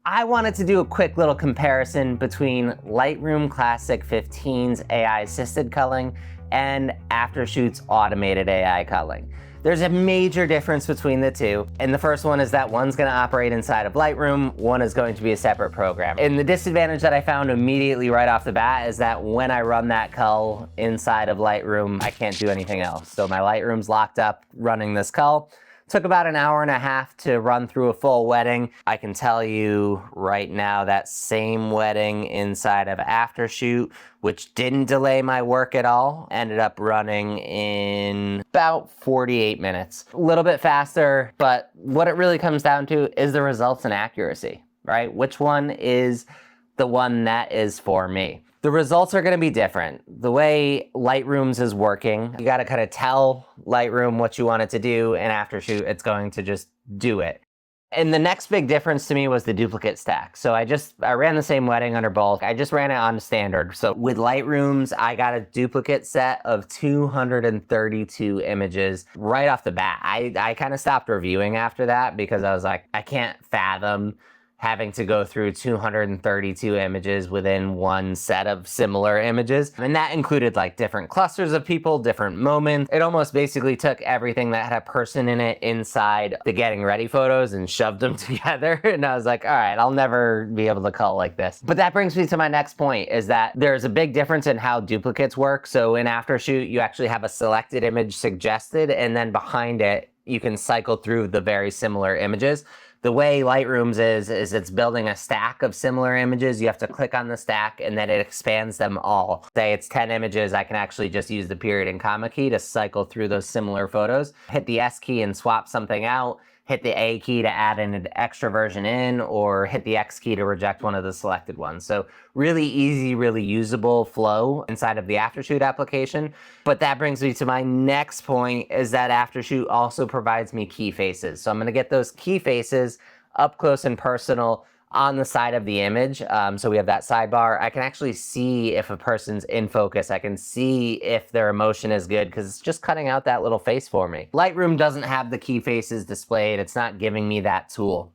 I wanted to do a quick little comparison between Lightroom Classic 15's AI assisted culling and Aftershoot's automated AI culling. There's a major difference between the two, and the first one is that one's going to operate inside of Lightroom, one is going to be a separate program. And the disadvantage that I found immediately right off the bat is that when I run that cull inside of Lightroom, I can't do anything else. So my Lightroom's locked up running this cull. Took about an hour and a half to run through a full wedding. I can tell you right now that same wedding inside of Aftershoot, which didn't delay my work at all, ended up running in about 48 minutes. A little bit faster, but what it really comes down to is the results and accuracy, right? Which one is the one that is for me? The results are going to be different. The way Lightroom's is working, you got to kind of tell Lightroom what you want it to do, and Aftershoot, it's going to just do it. And the next big difference to me was the duplicate stack. So I ran the same wedding under both. I just ran it on standard. So with Lightroom's, I got a duplicate set of 232 images right off the bat. I kind of stopped reviewing after that because I was like, I can't fathom having to go through 232 images within one set of similar images. And that included like different clusters of people, different moments. It almost basically took everything that had a person in it inside the getting ready photos and shoved them together. And I was like, all right, I'll never be able to cull like this. But that brings me to my next point, is that there's a big difference in how duplicates work. So in Aftershoot, you actually have a selected image suggested, and then behind it, you can cycle through the very similar images. The way Lightroom's is it's building a stack of similar images. You have to click on the stack and then it expands them all. Say it's 10 images, I can actually just use the period and comma key to cycle through those similar photos. Hit the S key and swap something out. Hit the A key to add an extra version in, or hit the X key to reject one of the selected ones. So really easy, really usable flow inside of the Aftershoot application. But that brings me to my next point, is that Aftershoot also provides me key faces. So I'm gonna get those key faces up close and personal on the side of the image. So we have that sidebar. I can actually see if a person's in focus. I can see if their emotion is good because it's just cutting out that little face for me. Lightroom doesn't have the key faces displayed. It's not giving me that tool.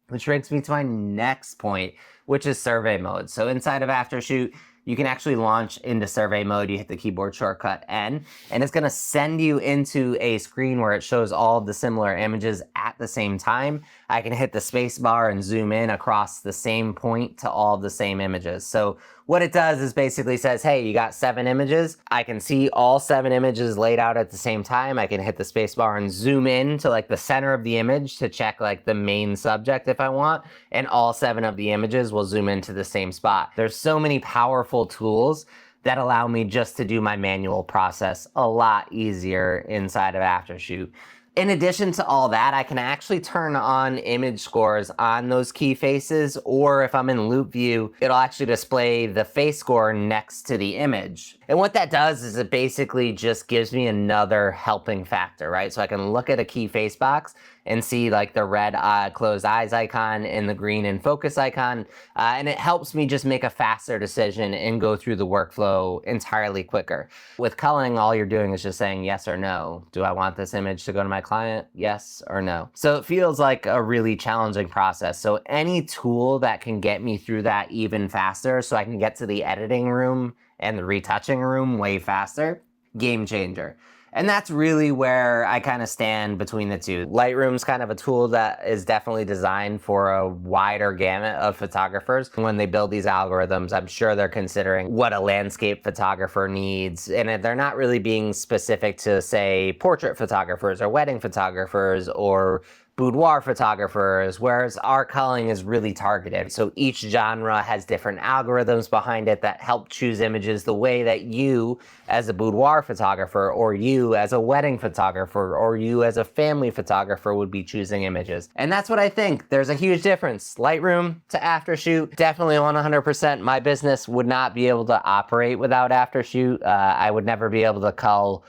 Which brings me to my next point, which is survey mode. So inside of Aftershoot, you can actually launch into survey mode. You hit the keyboard shortcut N, and it's gonna send you into a screen where it shows all of the similar images at the same time. I can hit the space bar and zoom in across the same point to all of the same images. So what it does is basically says, hey, you got 7 images. I can see all 7 images laid out at the same time. I can hit the space bar and zoom in to like the center of the image to check like the main subject if I want, and all 7 of the images will zoom into the same spot. There's so many powerful tools that allow me just to do my manual process a lot easier inside of Aftershoot. In addition to all that, I can actually turn on image scores on those key faces, or if I'm in loop view, it'll actually display the face score next to the image. And what that does is it basically just gives me another helping factor, right? So I can look at a key face box and see like the red closed eyes icon and the green in focus icon. And it helps me just make a faster decision and go through the workflow entirely quicker. With culling, all you're doing is just saying yes or no. Do I want this image to go to my client? Yes or no. So it feels like a really challenging process. So any tool that can get me through that even faster, so I can get to the editing room and the retouching room way faster, game changer. And that's really where I kind of stand between the two. Lightroom's kind of a tool that is definitely designed for a wider gamut of photographers. When they build these algorithms, I'm sure they're considering what a landscape photographer needs. And they're not really being specific to, say, portrait photographers or wedding photographers or boudoir photographers, whereas our culling is really targeted. So each genre has different algorithms behind it that help choose images the way that you as a boudoir photographer, or you as a wedding photographer, or you as a family photographer would be choosing images. And that's what I think. There's a huge difference. Lightroom to Aftershoot, definitely 100%. My business would not be able to operate without Aftershoot. I would never be able to cull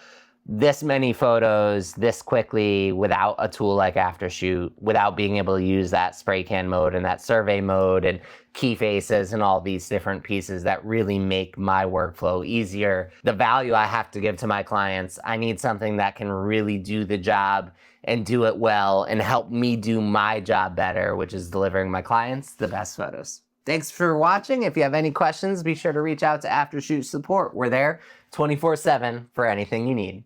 this many photos this quickly without a tool like Aftershoot, without being able to use that spray can mode and that survey mode and key faces and all these different pieces that really make my workflow easier. The value I have to give to my clients, I need something that can really do the job and do it well and help me do my job better, which is delivering my clients the best photos. Thanks for watching. If you have any questions, be sure to reach out to Aftershoot support. We're there 24/7 for anything you need.